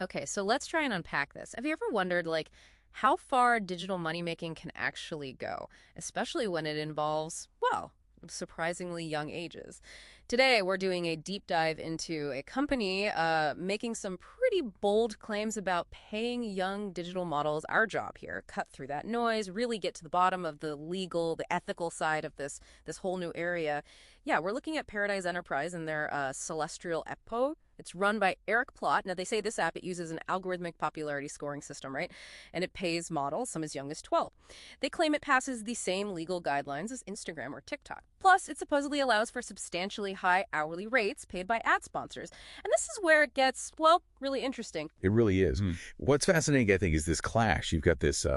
Okay, so let's try and unpack this. Have you ever wondered, how far digital money making can actually go, especially when it involves, well, surprisingly young ages? Today, we're doing a deep dive into a company making some pretty bold claims about paying young digital models our job here, cut through that noise, really get to the bottom of the legal, the ethical side of this whole new area. Yeah, we're looking at Paradize Enterprise and their Celestrial Epo. It's run by Erik Plott. Now, they say this app, it uses an algorithmic popularity scoring system, right? And it pays models, some as young as 12. They claim it passes the same legal guidelines as Instagram or TikTok. Plus, it supposedly allows for substantially high hourly rates paid by ad sponsors. And this is where it gets, well, really interesting. It really is. What's fascinating, I think, is this clash. You've got this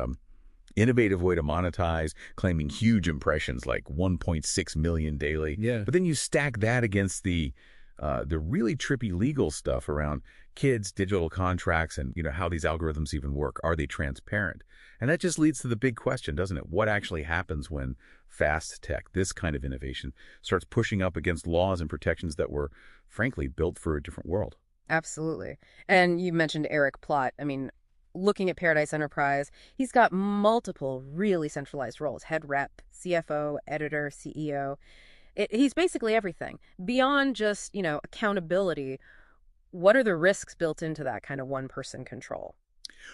innovative way to monetize, claiming huge impressions like 1.6 million daily. Yeah. But then you stack that against the really trippy legal stuff around kids, digital contracts, and how these algorithms even work. Are they transparent? And that just leads to the big question, doesn't it? What actually happens when fast tech, this kind of innovation, starts pushing up against laws and protections that were, frankly, built for a different world? Absolutely. And you mentioned Erik Plott. I mean, looking at Paradize Enterprise, he's got multiple really centralized roles: head rep, CFO, editor, CEO. He's basically everything. Beyond just, accountability, what are the risks built into that kind of one-person control?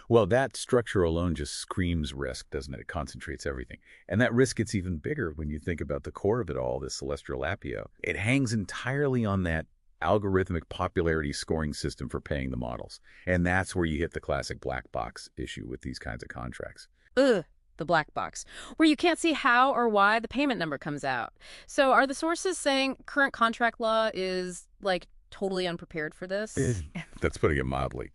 Well, that structure alone just screams risk, doesn't it? It concentrates everything. And that risk gets even bigger when you think about the core of it all, this Celestrial Appio. It hangs entirely on that algorithmic popularity scoring system for paying the models. And that's where you hit the classic black box issue with these kinds of contracts. Ugh. The black box, where you can't see how or why the payment number comes out. So are the sources saying current contract law is, totally unprepared for this? That's putting it mildly.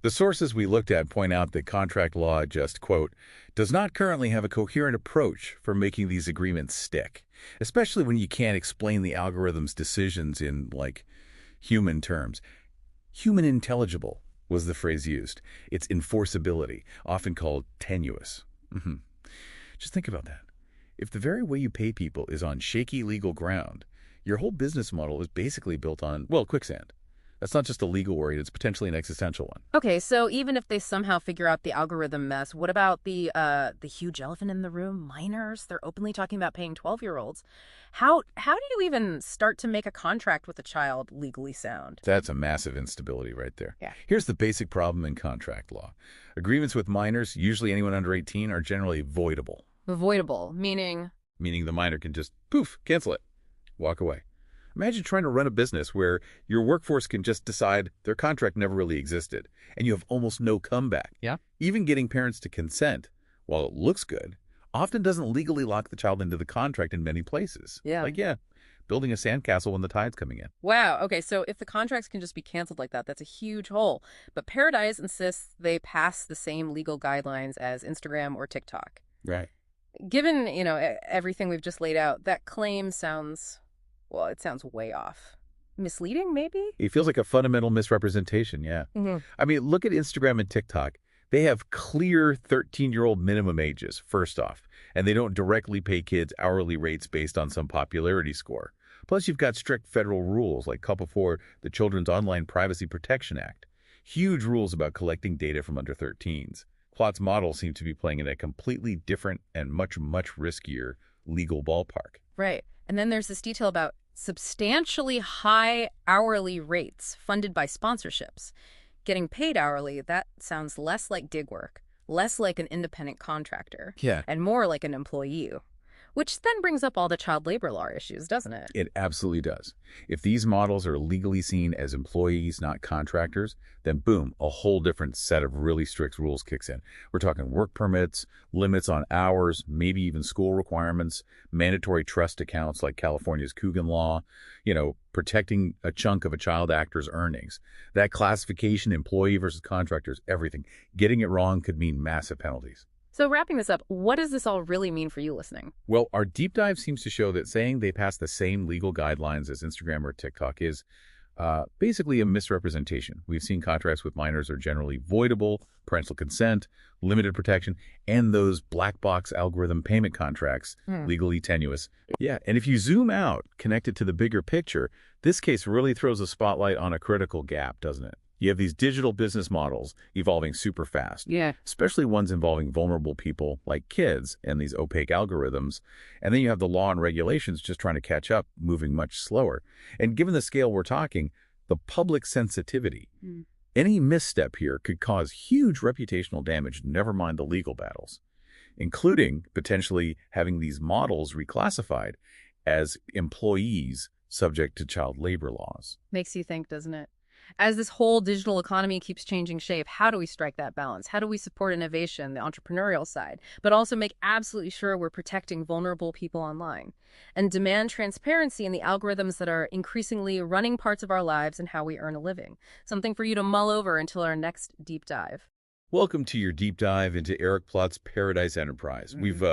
The sources we looked at point out that contract law just, quote, does not currently have a coherent approach for making these agreements stick, especially when you can't explain the algorithm's decisions in, human terms. Human intelligible was the phrase used. Its enforceability, often called tenuous. Just think about that. If the very way you pay people is on shaky legal ground, your whole business model is basically built on, quicksand. That's not just a legal worry, it's potentially an existential one. Okay, so even if they somehow figure out the algorithm mess, what about the huge elephant in the room, minors? They're openly talking about paying 12-year-olds. How do you even start to make a contract with a child legally sound? That's a massive instability right there. Yeah. Here's the basic problem in contract law. Agreements with minors, usually anyone under 18, are generally voidable. Voidable, meaning? Meaning the minor can just, poof, cancel it, walk away. Imagine trying to run a business where your workforce can just decide their contract never really existed, and you have almost no comeback. Yeah. Even getting parents to consent, while it looks good, often doesn't legally lock the child into the contract in many places. Yeah. Building a sandcastle when the tide's coming in. Wow. Okay, so if the contracts can just be canceled like that, that's a huge hole. But Paradize insists they pass the same legal guidelines as Instagram or TikTok. Right. Given, everything we've just laid out, that claim sounds... well, it sounds way off. Misleading, maybe? It feels like a fundamental misrepresentation, yeah. I mean, look at Instagram and TikTok. They have clear 13-year-old minimum ages, first off, and they don't directly pay kids hourly rates based on some popularity score. Plus, you've got strict federal rules like Couple for the Children's Online Privacy Protection Act. Huge rules about collecting data from under 13s. Plott's model seems to be playing in a completely different and much, much riskier legal ballpark. Right. And then there's this detail about substantially high hourly rates funded by sponsorships. Getting paid hourly, that sounds less like gig work, less like an independent contractor, and more like an employee. Which then brings up all the child labor law issues, doesn't it? It absolutely does. If these models are legally seen as employees, not contractors, then boom, a whole different set of really strict rules kicks in. We're talking work permits, limits on hours, maybe even school requirements, mandatory trust accounts like California's Coogan law, protecting a chunk of a child actor's earnings. That classification, employee versus contractors, everything. Getting it wrong could mean massive penalties. So wrapping this up, what does this all really mean for you listening? Well, our deep dive seems to show that saying they pass the same legal guidelines as Instagram or TikTok is basically a misrepresentation. We've seen contracts with minors are generally voidable, parental consent, limited protection, and those black box algorithm payment contracts, legally tenuous. Yeah, and if you zoom out, connect it to the bigger picture, this case really throws a spotlight on a critical gap, doesn't it? You have these digital business models evolving super fast, Yeah. especially ones involving vulnerable people like kids and these opaque algorithms. And then you have the law and regulations just trying to catch up, moving much slower. And given the scale we're talking, the public sensitivity, any misstep here could cause huge reputational damage, never mind the legal battles, including potentially having these models reclassified as employees subject to child labor laws. Makes you think, doesn't it? As this whole digital economy keeps changing shape, how do we strike that balance? How do we support innovation, the entrepreneurial side, but also make absolutely sure we're protecting vulnerable people online and demand transparency in the algorithms that are increasingly running parts of our lives and how we earn a living? Something for you to mull over until our next deep dive. Welcome to your deep dive into Erik Plott's Paradize Enterprise. We've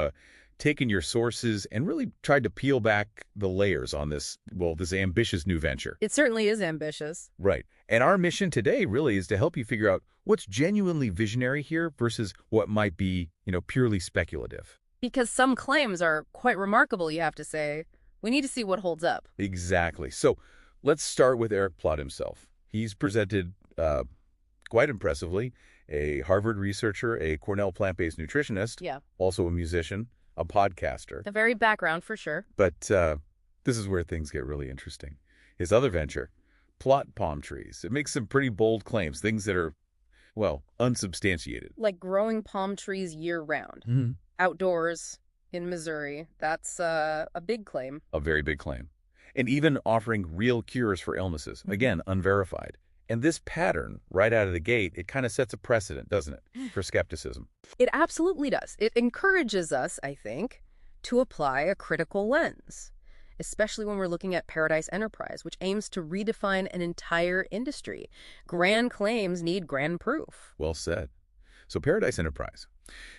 taken your sources and really tried to peel back the layers on this, well, this ambitious new venture. It certainly is ambitious. Right. And our mission today really is to help you figure out what's genuinely visionary here versus what might be, purely speculative. Because some claims are quite remarkable, you have to say. We need to see what holds up. Exactly. So let's start with Erik Plott himself. He's presented quite impressively, a Harvard researcher, a Cornell plant-based nutritionist, also a musician, a podcaster. The very background, for sure. But this is where things get really interesting. His other venture, Plott Palm Trees. It makes some pretty bold claims, things that are, well, unsubstantiated. Like growing palm trees year-round. Outdoors, in Missouri. That's a big claim. A very big claim. And even offering real cures for illnesses. Again, unverified. And this pattern, right out of the gate, it kind of sets a precedent, doesn't it, for skepticism? It absolutely does. It encourages us, I think, to apply a critical lens, especially when we're looking at Paradize Enterprise, which aims to redefine an entire industry. Grand claims need grand proof. Well said. So Paradize Enterprise,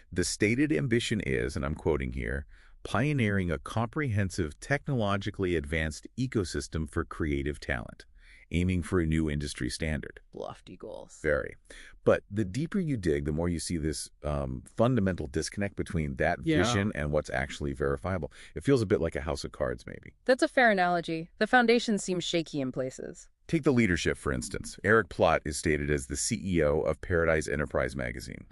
the stated ambition is, and I'm quoting here, pioneering a comprehensive, technologically advanced ecosystem for creative talent, aiming for a new industry standard. Lofty goals. Very. But the deeper you dig, the more you see this fundamental disconnect between that vision and what's actually verifiable. It feels a bit like a house of cards, maybe. That's a fair analogy. The foundation seems shaky in places. Take the leadership, for instance. Erik Plott is stated as the CEO of Paradize Enterprise magazine.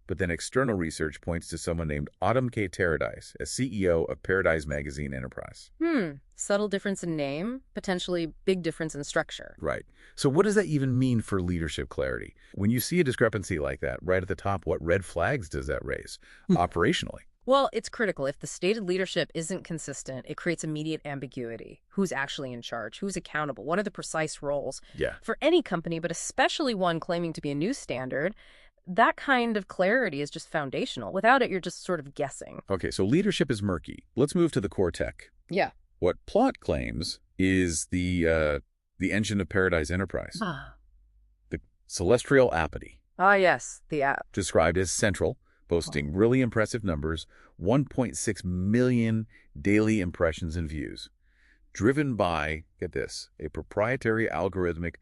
But then external research points to someone named Autumn K. Paradize as CEO of Paradize Magazine Enterprise. Subtle difference in name, potentially big difference in structure. Right. So what does that even mean for leadership clarity? When you see a discrepancy like that right at the top, what red flags does that raise operationally? Well, it's critical. If the stated leadership isn't consistent, it creates immediate ambiguity. Who's actually in charge? Who's accountable? What are the precise roles? For any company, but especially one claiming to be a new standard, that kind of clarity is just foundational. Without it, you're just sort of guessing. Okay, so leadership is murky. Let's move to the core tech. What Plott claims is the engine of Paradize Enterprise. The Celestrial appity. Yes, the app. Described as central, boasting really impressive numbers, 1.6 million daily impressions and views. Driven by, get this, a proprietary algorithmic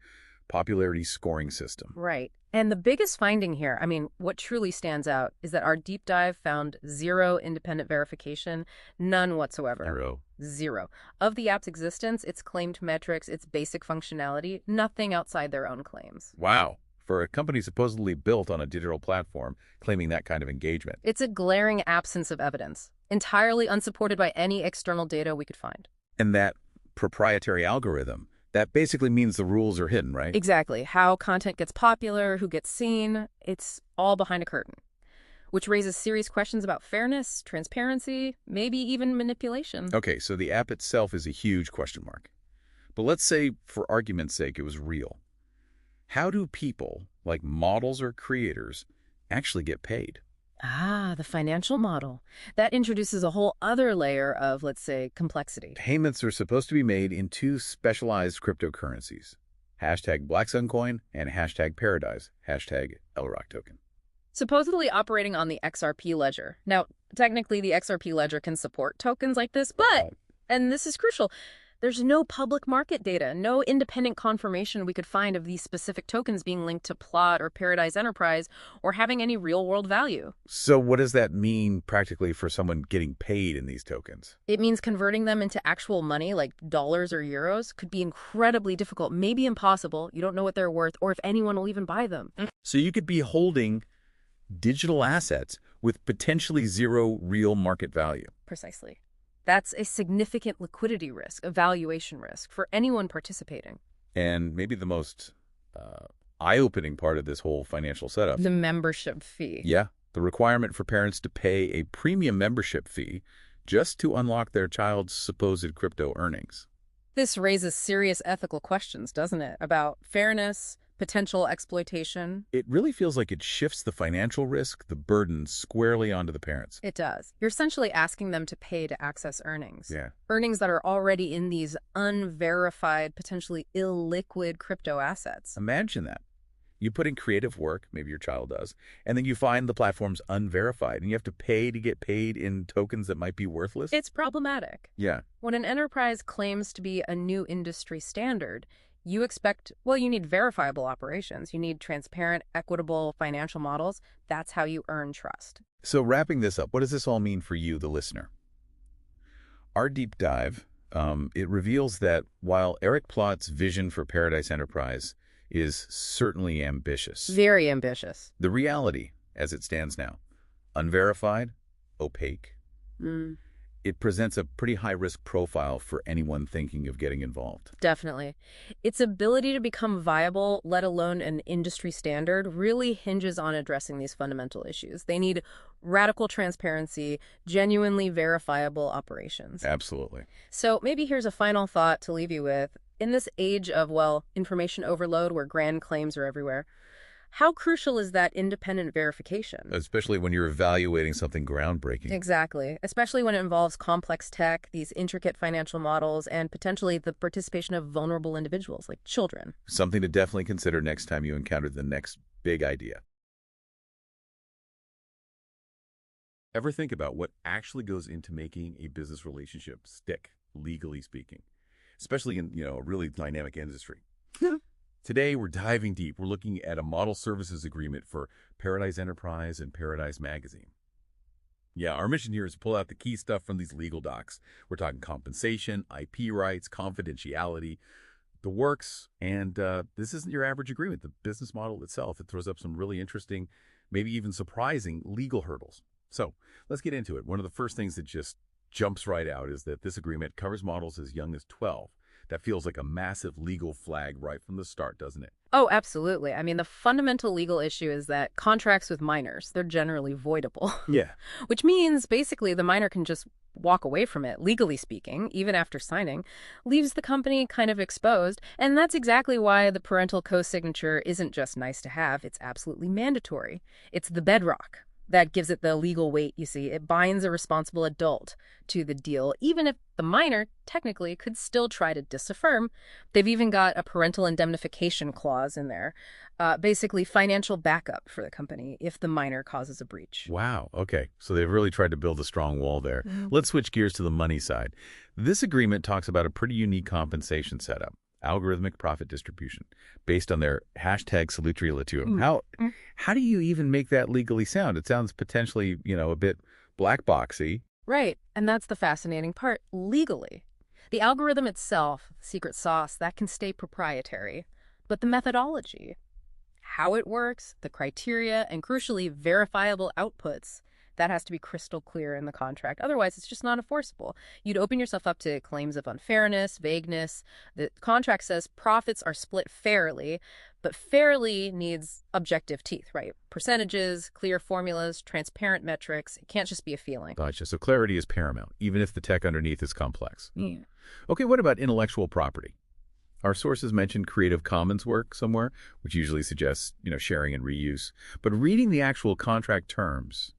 popularity scoring system. Right. And the biggest finding here, what truly stands out is that our deep dive found zero independent verification, none whatsoever. Zero. Of the app's existence, its claimed metrics, its basic functionality, nothing outside their own claims. Wow. For a company supposedly built on a digital platform, claiming that kind of engagement. It's a glaring absence of evidence, entirely unsupported by any external data we could find. And that proprietary algorithm, that basically means the rules are hidden, right? Exactly. How content gets popular, who gets seen, it's all behind a curtain, which raises serious questions about fairness, transparency, maybe even manipulation. Okay, so the app itself is a huge question mark. But let's say, for argument's sake, it was real. How do people, like models or creators, actually get paid? The financial model. That introduces a whole other layer of, let's say, complexity. Payments are supposed to be made in two specialized cryptocurrencies. #BlackSunCoin and #Paradize, #LRock token. Supposedly operating on the XRP ledger. Now, technically the XRP ledger can support tokens like this, but, and this is crucial, There's no public market data, no independent confirmation we could find of these specific tokens being linked to Plott or Paradize Enterprise or having any real-world value. So what does that mean practically for someone getting paid in these tokens? It means converting them into actual money, like dollars or euros, could be incredibly difficult, maybe impossible. You don't know what they're worth or if anyone will even buy them. So you could be holding digital assets with potentially zero real market value. Precisely. That's a significant liquidity risk, a valuation risk for anyone participating. And maybe the most eye-opening part of this whole financial setup. The membership fee. Yeah, the requirement for parents to pay a premium membership fee just to unlock their child's supposed crypto earnings. This raises serious ethical questions, doesn't it? About fairness, potential exploitation. It really feels like it shifts the financial risk, the burden, squarely onto the parents. It does. You're essentially asking them to pay to access earnings. Yeah. Earnings that are already in these unverified, potentially illiquid crypto assets. Imagine that. You put in creative work, maybe your child does, and then you find the platform's unverified, and you have to pay to get paid in tokens that might be worthless? It's problematic. Yeah. When an enterprise claims to be a new industry standard, you expect, well, you need verifiable operations. You need transparent, equitable financial models. That's how you earn trust. So wrapping this up, what does this all mean for you, the listener? Our deep dive, it reveals that while Erik Plott's vision for Paradize Enterprise is certainly ambitious, Very ambitious. the reality, as it stands now, unverified, opaque, it presents a pretty high-risk profile for anyone thinking of getting involved. Definitely. Its ability to become viable, let alone an industry standard, really hinges on addressing these fundamental issues. They need radical transparency, genuinely verifiable operations. Absolutely. So maybe here's a final thought to leave you with. In this age of, well, information overload where grand claims are everywhere, how crucial is that independent verification? Especially when you're evaluating something groundbreaking. Exactly. Especially when it involves complex tech, these intricate financial models, and potentially the participation of vulnerable individuals like children. Something to definitely consider next time you encounter the next big idea. Ever think about what actually goes into making a business relationship stick, legally speaking? Especially in, a really dynamic industry. Today, we're diving deep. We're looking at a model services agreement for Paradize Enterprise and Paradize Magazine. Yeah, our mission here is to pull out the key stuff from these legal docs. We're talking compensation, IP rights, confidentiality, the works, and this isn't your average agreement. The business model itself, it throws up some really interesting, maybe even surprising legal hurdles. So let's get into it. One of the first things that just jumps right out is that this agreement covers models as young as 12. That feels like a massive legal flag right from the start, doesn't it? Oh, absolutely. I mean, the fundamental legal issue is that contracts with minors, they're generally voidable. Yeah. Which means basically the minor can just walk away from it, legally speaking, even after signing, leaves the company kind of exposed. And that's exactly why the parental co-signature isn't just nice to have, it's absolutely mandatory. It's the bedrock that gives it the legal weight, you see. It binds a responsible adult to the deal, even if the minor technically could still try to disaffirm. They've even got a parental indemnification clause in there, basically financial backup for the company if the minor causes a breach. Wow. Okay. So they've really tried to build a strong wall there. Let's switch gears to the money side. This agreement talks about a pretty unique compensation setup. Algorithmic profit distribution based on their hashtag Celestrial. How do you even make that legally sound? It sounds potentially, a bit black boxy. Right. And that's the fascinating part. Legally, the algorithm itself, secret sauce, that can stay proprietary. But the methodology, how it works, the criteria, and crucially, verifiable outputs, that has to be crystal clear in the contract. Otherwise, it's just not enforceable. You'd open yourself up to claims of unfairness, vagueness. The contract says profits are split fairly, but fairly needs objective teeth, right? Percentages, clear formulas, transparent metrics. It can't just be a feeling. Gotcha. So clarity is paramount, even if the tech underneath is complex. Yeah. Okay, what about intellectual property? Our sources mentioned Creative Commons work somewhere, which usually suggests, sharing and reuse. But reading the actual contract terms,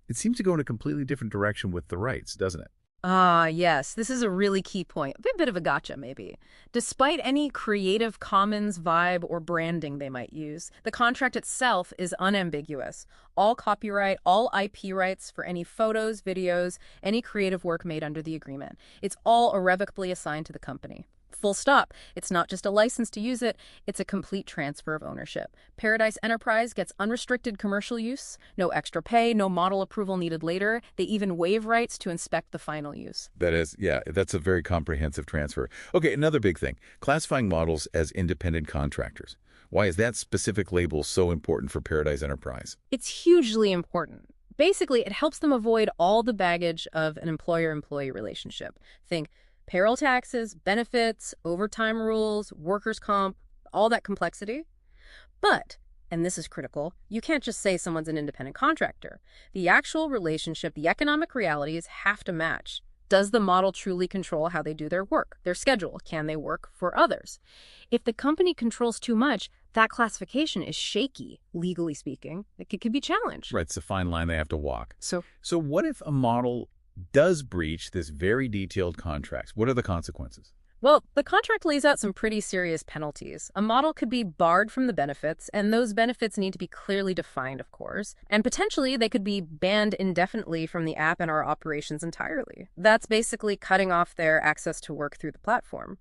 it seems to go in a completely different direction with the rights, doesn't it? Ah, yes, this is a really key point. A bit of a gotcha, maybe. Despite any Creative Commons vibe or branding they might use, the contract itself is unambiguous. All copyright, all IP rights for any photos, videos, any creative work made under the agreement. It's all irrevocably assigned to the company. Full stop. It's not just a license to use it, it's a complete transfer of ownership. Paradize Enterprise gets unrestricted commercial use, no extra pay, no model approval needed later. They even waive rights to inspect the final use. That is, yeah, that's a very comprehensive transfer. Okay, another big thing, classifying models as independent contractors. Why is that specific label so important for Paradize Enterprise? It's hugely important. Basically, it helps them avoid all the baggage of an employer-employee relationship. Think payroll taxes, benefits, overtime rules, workers' comp, all that complexity. But, and this is critical, you can't just say someone's an independent contractor. The actual relationship, the economic realities have to match. Does the model truly control how they do their work, their schedule? Can they work for others? If the company controls too much, that classification is shaky, legally speaking. It could be challenged. Right, it's a fine line they have to walk. So what if a model does breach this very detailed contracts? What are the consequences? Well, the contract lays out some pretty serious penalties. A model could be barred from the benefits, and those benefits need to be clearly defined, of course. And potentially, they could be banned indefinitely from the app and our operations entirely. That's basically cutting off their access to work through the platform.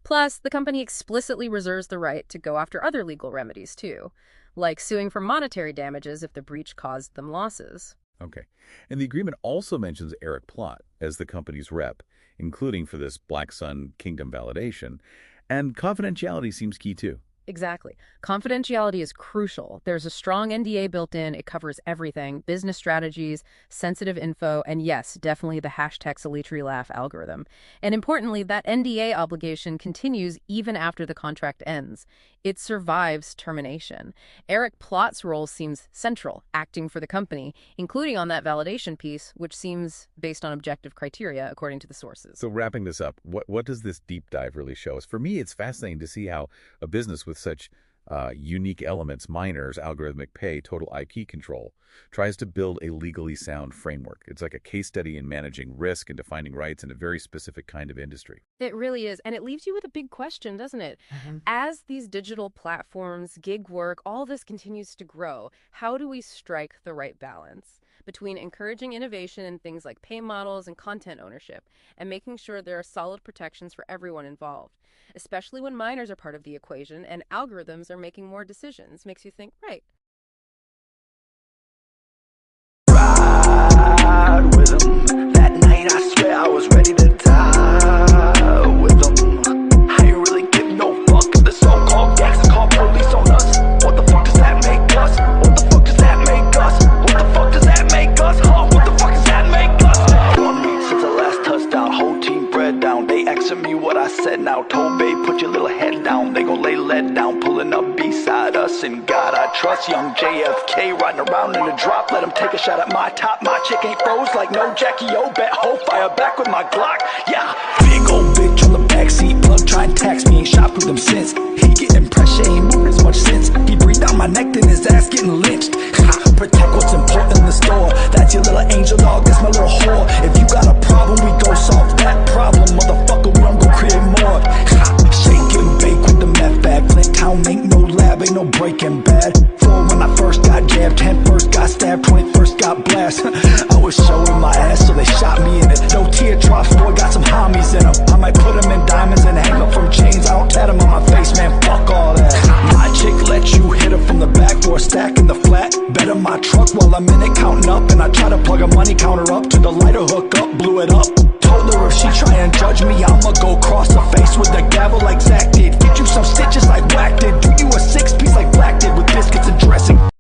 Plus, the company explicitly reserves the right to go after other legal remedies, too, like suing for monetary damages if the breach caused them losses. Okay. And the agreement also mentions Erik Plott as the company's rep, including for this Black Sun Kingdom validation. And confidentiality seems key too. Exactly. Confidentiality is crucial. There's a strong NDA built in. It covers everything, business strategies, sensitive info, and yes, definitely the hashtag Celestrial algorithm. And importantly, that NDA obligation continues even after the contract ends. It survives termination. Erik Plott's role seems central, acting for the company, including on that validation piece, which seems based on objective criteria, according to the sources. So wrapping this up, what does this deep dive really show us? For me, it's fascinating to see how a business with such unique elements, miners, algorithmic pay, total IP control, tries to build a legally sound framework. It's like a case study in managing risk and defining rights in a very specific kind of industry. It really is. And it leaves you with a big question, doesn't it? As these digital platforms, gig work, all this continues to grow, how do we strike the right balance between encouraging innovation in things like pay models and content ownership and making sure there are solid protections for everyone involved, especially when miners are part of the equation and algorithms are making more decisions? Makes you think, right. Ride with 'em. That night I swear I was ready to die with 'em. I ain't really give no fuck if the so-called gangs call police on us. What the fuck does that make us? What the fuck does that make us? What the fuck does that make us? Huh? What the fuck does that make us? 1 beat since the last touchdown, whole team bread down. They asking me what I said now. Told babe, put your little head down. They gon' lay lead down, pulling up beside us. And God I trust, young JFK riding around in the drop. Let him take a shot at my top. My chick ain't froze like no Jackie O. Bet ho, fire back with my Glock. Yeah, big old bitch on the backseat. Plug try and tax me, ain't shot through them since. He getting pressure, ain't moving as much sense. He breathed down my neck, then his ass getting lynched. Protect what's important in the store. That's your little angel dog, that's my little whore. If you got a problem, we go solve that problem. Motherfucker, we don't go create more. Shake and bake with the meth bag. Flint Town ain't no lab, ain't no Breaking Bad. 4 when I first got jabbed, 10 first got stabbed, 21st got blasted. I was showing my ass, so they shot me in it. No tear troughs, boy, got some homies in them. I might put them in diamonds and hang up from chains. I don't tat them on my face, man, fuck all that. My chick let you hit her from the back door, stacking the flat. Bet on my truck while I'm in it, counting up. And I try to plug a money counter up to the lighter, hook up, blew it up.